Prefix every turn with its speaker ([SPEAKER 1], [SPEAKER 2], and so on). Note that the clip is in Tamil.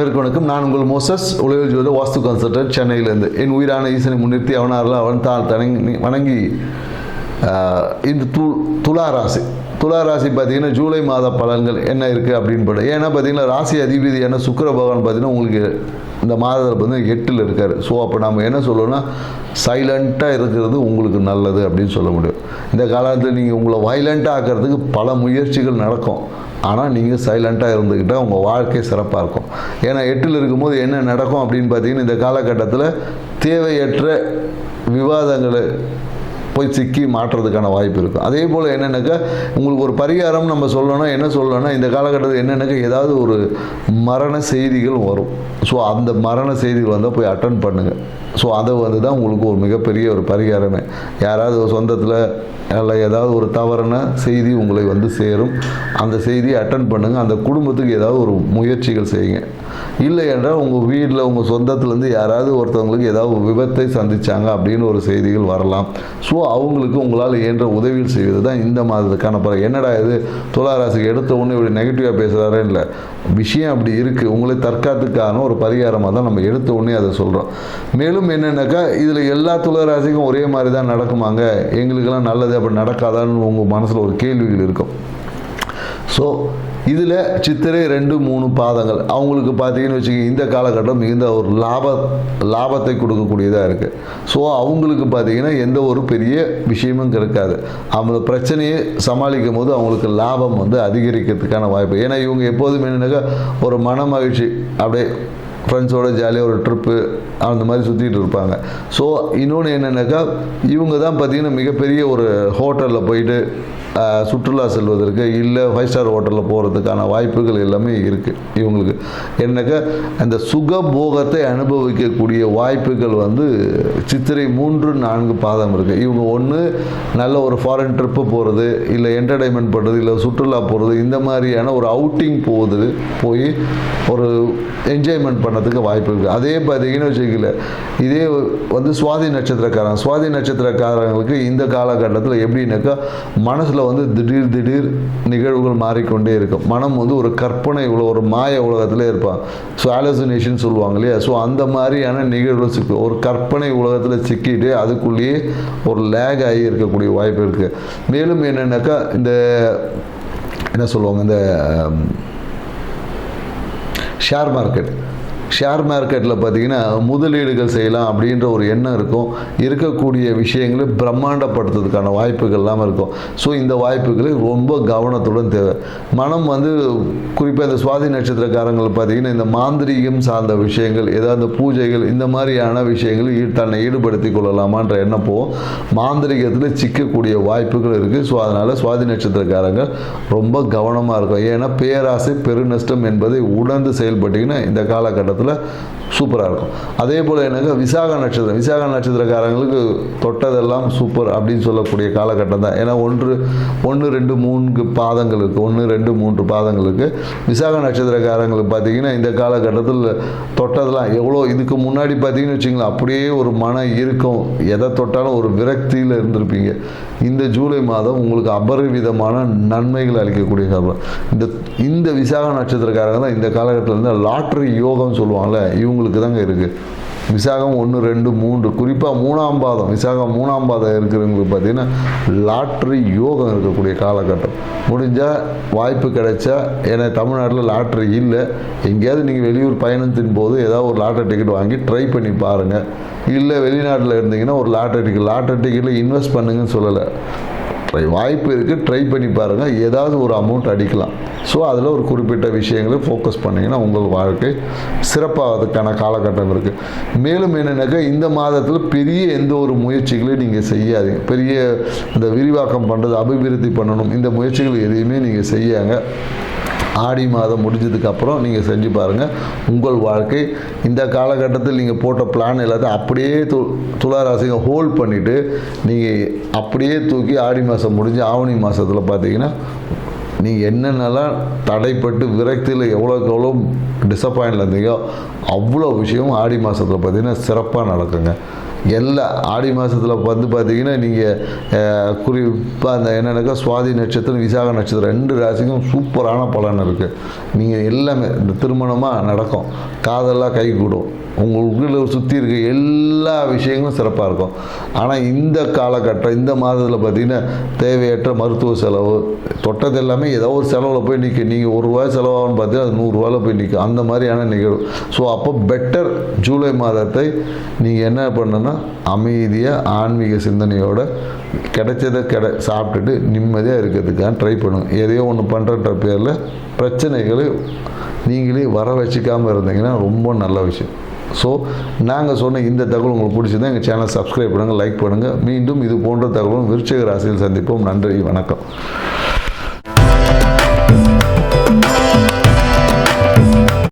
[SPEAKER 1] அனைவருக்கும் வணக்கம். நான் உங்கள் மோசஸ் உலகில் ஜோதி வாஸ்து கன்சல்டன்ட் சென்னையிலேருந்து. என் உயிரான ஈசனை முன்னிறுத்தி அவன் தான் வணங்கி இந்த துலா ராசி பார்த்தீங்கன்னா ஜூலை மாத பலன்கள் என்ன இருக்குது அப்படின்னு போட்டு. ஏன்னா பார்த்தீங்கன்னா ராசி அதிபதியான சுக்கிர பகவான் பார்த்தீங்கன்னா உங்களுக்கு இந்த மாதத்தில் பார்த்தீங்கன்னா 8ல் இருக்கார். ஸோ அப்போ நம்ம என்ன சொல்லணும்னா சைலண்ட்டாக இருக்கிறது உங்களுக்கு நல்லது அப்படின்னு சொல்ல முடியும். இந்த காலத்தில் நீங்கள் உங்களை வைலண்ட்டாக ஆக்கிறதுக்கு பல முயற்சிகள் நடக்கும். ஆனால் நீங்கள் சைலண்ட்டாக இருந்துக்கிட்டால் உங்கள் வாழ்க்கை சிறப்பாக இருக்கும். ஏன்னா 8ல் இருக்கும்போது என்ன நடக்கும் அப்படின்னு பார்த்தீங்கன்னா இந்த காலகட்டத்தில் தேவையற்ற விவாதங்களை போய் சிக்கி மாற்றுறதுக்கான வாய்ப்பு இருக்கும். அதே போல் என்னென்னாக்கா உங்களுக்கு ஒரு பரிகாரம் நம்ம சொல்லணும்னா என்ன சொல்லணும்னா இந்த காலகட்டத்தில் என்னென்னாக்கா ஏதாவது ஒரு மரண செய்திகள் வரும். ஸோ அந்த மரண செய்திகள் வந்தால் போய் அட்டன் பண்ணுங்கள். ஸோ அதை தான் உங்களுக்கு ஒரு மிகப்பெரிய ஒரு பரிகாரமே. யாராவது ஒரு சொந்தத்தில் இல்லை ஏதாவது ஒரு தவறான செய்தி உங்களை சேரும். அந்த செய்தியை அட்டன் பண்ணுங்கள். அந்த குடும்பத்துக்கு ஏதாவது ஒரு முயற்சிகள் செய்யுங்க. இல்லை என்றால் உங்கள் வீட்டில் உங்கள் சொந்தத்துலேருந்து யாராவது ஒருத்தவங்களுக்கு ஏதாவது விபத்தை சந்தித்தாங்க அப்படின்னு ஒரு செய்திகள் வரலாம். ஸோ அவங்களுக்கு உங்களால் இயன்ற உதவிகள் செய்வது தான் இந்த மாதத்துக்கான பலன். என்னடா இது துளாராசிக்கு எடுத்த ஒன்று இப்படி நெகட்டிவாக பேசுகிறாரே, இல்லை விஷயம் அப்படி இருக்குது. உங்களை தற்காத்துக்கான ஒரு பரிகாரமாக தான் நம்ம எடுத்த உடனே அதை சொல்கிறோம். மேலும் என்னென்னாக்கா இதில் எல்லா துளாராசிக்கும் ஒரே மாதிரி தான் நடக்குமாங்க, எங்களுக்கெல்லாம் நல்லது அப்படி நடக்காதான்னு உங்கள் மனசில் ஒரு கேள்விகள் இருக்கும். ஸோ இதில் சித்திரை 2-3 பாதங்கள் அவங்களுக்கு பார்த்தீங்கன்னு வச்சுக்கோங்க இந்த காலகட்டம் மிகுந்த ஒரு லாபத்தை கொடுக்கக்கூடியதாக இருக்குது. ஸோ அவங்களுக்கு பார்த்தீங்கன்னா எந்த ஒரு பெரிய விஷயமும் கிடைக்காது. அவங்க பிரச்சனையை சமாளிக்கும் போது அவங்களுக்கு லாபம் அதிகரிக்கிறதுக்கான வாய்ப்பு. ஏன்னா இவங்க எப்போதும் என்னன்னாக்கா ஒரு மன மகிழ்ச்சி அப்படியே ஃப்ரெண்ட்ஸோட ஜாலியாக ஒரு ட்ரிப்பு அந்த மாதிரி சுற்றிட்டு இருப்பாங்க. ஸோ இன்னொன்று என்னென்னாக்கா இவங்க தான் பார்த்திங்கன்னா மிகப்பெரிய ஒரு ஹோட்டலில் போயிட்டு சுற்றுலா செல்வதற்கு இல்லை 5 ஸ்டார் ஹோட்டலில் போகிறதுக்கான வாய்ப்புகள் எல்லாமே இருக்குது இவங்களுக்கு. என்னக்கா அந்த சுகபோகத்தை அனுபவிக்கக்கூடிய வாய்ப்புகள் சித்திரை 3-4 பாதம் இருக்குது. இவங்க ஒன்று நல்ல ஒரு ஃபாரின் ட்ரிப்பு போகிறது, இல்லை என்டர்டைன்மெண்ட் பண்ணுறது, இல்லை சுற்றுலா போகிறது, இந்த மாதிரியான ஒரு அவுட்டிங் போய் ஒரு என்ஜாய்மெண்ட் பண்ணதுக்கு வாய்ப்பு இருக்குது. அதே பார்த்தீங்கன்னு வச்சுக்கல இதே சுவாதி நட்சத்திரக்காரங்களுக்கு இந்த காலகட்டத்தில் எப்படின்னாக்கா மனசில் திடீர் நிகழ்வுகள் மாறிக்கொண்டே இருக்கும். மனம் ஒரு கற்பனை ஒரு மாய உலகத்திலே இருப்பான். ஸோ ஹாலுசினேஷன் சொல்லுவாங்க இல்லையா. ஸோ அந்த மாதிரியான நிகழ்வு ஒரு கற்பனை உலகத்தில் சிக்கிட்டு அதுக்குள்ளேயே ஒரு லேக் ஆகி இருக்கக்கூடிய வாய்ப்பு இருக்குது. மேலும் என்னென்னாக்கா இந்த என்ன சொல்லுவாங்க இந்த ஷேர் மார்க்கெட்டில் பார்த்தீங்கன்னா முதலீடுகள் செய்யலாம் அப்படின்ற ஒரு எண்ணம் இருக்கும். இருக்கக்கூடிய விஷயங்களை பிரம்மாண்டப்படுத்துறதுக்கான வாய்ப்புகள் இல்லாமல் இருக்கும். ஸோ இந்த வாய்ப்புகளை ரொம்ப கவனத்துடன் தேவை. மனம் குறிப்பாக இந்த சுவாதி நட்சத்திரக்காரங்கள் பார்த்தீங்கன்னா இந்த மாந்திரீகம் சார்ந்த விஷயங்கள் ஏதாவது பூஜைகள் இந்த மாதிரியான விஷயங்கள் தன்னை ஈடுபடுத்தி கொள்ளலாமான்ற எண்ணம் போகும். மாந்திரிகத்தில் சிக்கக்கூடிய வாய்ப்புகள் இருக்குது. ஸோ அதனால் சுவாதி நட்சத்திரக்காரங்க ரொம்ப கவனமாக இருக்கும். ஏன்னா பேராசை பெருநஷ்டம் என்பதை உணர்ந்து செயல்பட்டிங்கன்னா இந்த காலகட்டத்தில் சூப்பராக இருக்கும். அதே போல் எனக்கு விசாக நட்சத்திரக்காரங்களுக்கு தொட்டதெல்லாம் சூப்பர் அப்படின்னு சொல்லக்கூடிய காலகட்டம் தான். ஏன்னா 1-2-3 பாதங்கள் இருக்குது. 1-2-3 பாதங்கள் இருக்குது. விசாக நட்சத்திரக்காரங்களுக்கு பார்த்தீங்கன்னா இந்த காலகட்டத்தில் தொட்டதெல்லாம் எவ்வளோ இதுக்கு முன்னாடி பார்த்தீங்கன்னு வச்சிங்களேன் அப்படியே ஒரு மன இருக்கும். எதை தொட்டாலும் ஒரு விரக்தியில் இருந்திருப்பீங்க. இந்த ஜூலை மாதம் உங்களுக்கு அபரிவிதமான நன்மைகள் அளிக்கக்கூடிய காலம். இந்த விசாக நட்சத்திரக்காரங்க தான் இந்த காலகட்டத்தில் லாட்ரி யோகம் சொல்லுவாங்கள்ல இவங்களுக்கு தாங்க இருக்குது. விசாகம் 1-2-3 குறிப்பாக 3ஆம் பாதம் விசாகம் 3ஆம் பாதம் இருக்கிறவங்களுக்கு பார்த்தீங்கன்னா லாட்ரி யோகம் இருக்கக்கூடிய காலகட்டம். முடிஞ்சால் வாய்ப்பு கிடைச்சா, ஏன்னா தமிழ்நாட்டில் லாட்ரி இல்லை, எங்கேயாவது நீங்கள் வெளியூர் பயணத்தின் போது ஏதாவது ஒரு லாட்ரி டிக்கெட் வாங்கி ட்ரை பண்ணி பாருங்கள். இல்லை வெளிநாட்டில் இருந்தீங்கன்னா ஒரு லாட்ரி டிக்கெட்டில் இன்வெஸ்ட் பண்ணுங்கன்னு சொல்லலை, வாய்ப்பு இருக்குது, ட்ரை பண்ணி பாருங்கள், ஏதாவது ஒரு அமௌண்ட் அடிக்கலாம். ஸோ அதில் ஒரு குறிப்பிட்ட விஷயங்களை ஃபோக்கஸ் பண்ணிங்கன்னா உங்கள் வாழ்க்கை சிறப்பாகிறதுக்கான காலகட்டம் இருக்குது. மேலும் என்னென்னாக்கா இந்த மாதத்தில் பெரிய எந்த ஒரு முயற்சிகளையும் நீங்கள் செய்யாதீங்க. பெரிய இந்த விரிவாக்கம் பண்ணுறது அபிவிருத்தி பண்ணணும் இந்த முயற்சிகள் எதையுமே நீங்கள் செய்யாங்க. ஆடி மாதம் முடிஞ்சதுக்கப்புறம் நீங்கள் செஞ்சு பாருங்கள். உங்கள் வாழ்க்கை இந்த காலகட்டத்தில் நீங்கள் போட்ட பிளான் எல்லாத்தையும் அப்படியே துளாராசிங்க ஹோல்ட் பண்ணிவிட்டு நீங்கள் அப்படியே தூக்கி ஆடி மாதம் முடிஞ்சு ஆவணி மாதத்தில் பார்த்தீங்கன்னா நீங்கள் என்னென்னலாம் தடைப்பட்டு விரக்தியில் எவ்வளோ டிசப்பாயிண்டில் இருந்தீங்கோ அவ்வளோ விஷயம் ஆடி மாதத்தில் பார்த்தீங்கன்னா சிறப்பாக நடக்குங்க. எல்லா ஆடி மாதத்தில் வந்து பார்த்தீங்கன்னா நீங்கள் குறிப்பாக அந்த என்னென்னாக்கா சுவாதி நட்சத்திரம் விசாக நட்சத்திரம் 2 ராசிக்கும் சூப்பரான பலன் இருக்குது. நீங்கள் எல்லாமே இந்த திருமணமாக நடக்கும், காதெல்லாம் கை கூடும், உங்களுக்கு சுற்றி இருக்க எல்லா விஷயங்களும் சிறப்பாக இருக்கும். ஆனால் இந்த காலகட்டம் இந்த மாதத்தில் பார்த்திங்கன்னா தேவையற்ற மருத்துவ செலவு தொட்டது எல்லாமே ஏதோ ஒரு செலவில் போய் நிற்கும். நீங்கள் ₹1 செலவாகுன்னு பார்த்தீங்கன்னா அது ₹100 போய் நிற்கும். அந்த மாதிரியான நிகழ்வு. ஸோ அப்போ பெட்டர் ஜூலை மாதத்தை நீங்கள் என்ன பண்ணணுன்னா அமைதியாக ஆன்மீக சிந்தனையோட கிடைச்சதை சாப்பிட்டுட்டு நிம்மதியாக இருக்கிறதுக்காக ட்ரை பண்ணுங்க. எதையோ ஒன்று பண்ணுறன்ற பேரில் பிரச்சனைகளை நீங்களே வர வச்சுக்காமல் இருந்தீங்கன்னா ரொம்ப நல்ல விஷயம். ஸோ நாங்கள் சொன்ன இந்த தகவல் உங்களுக்கு பிடிச்சிருந்தா எங்கள் சேனல் சப்ஸ்கிரைப் பண்ணுங்கள், லைக் பண்ணுங்கள். மீண்டும் இது போன்ற தகவலும் விருச்சிக ராசியில் சந்திப்போம். நன்றி, வணக்கம்.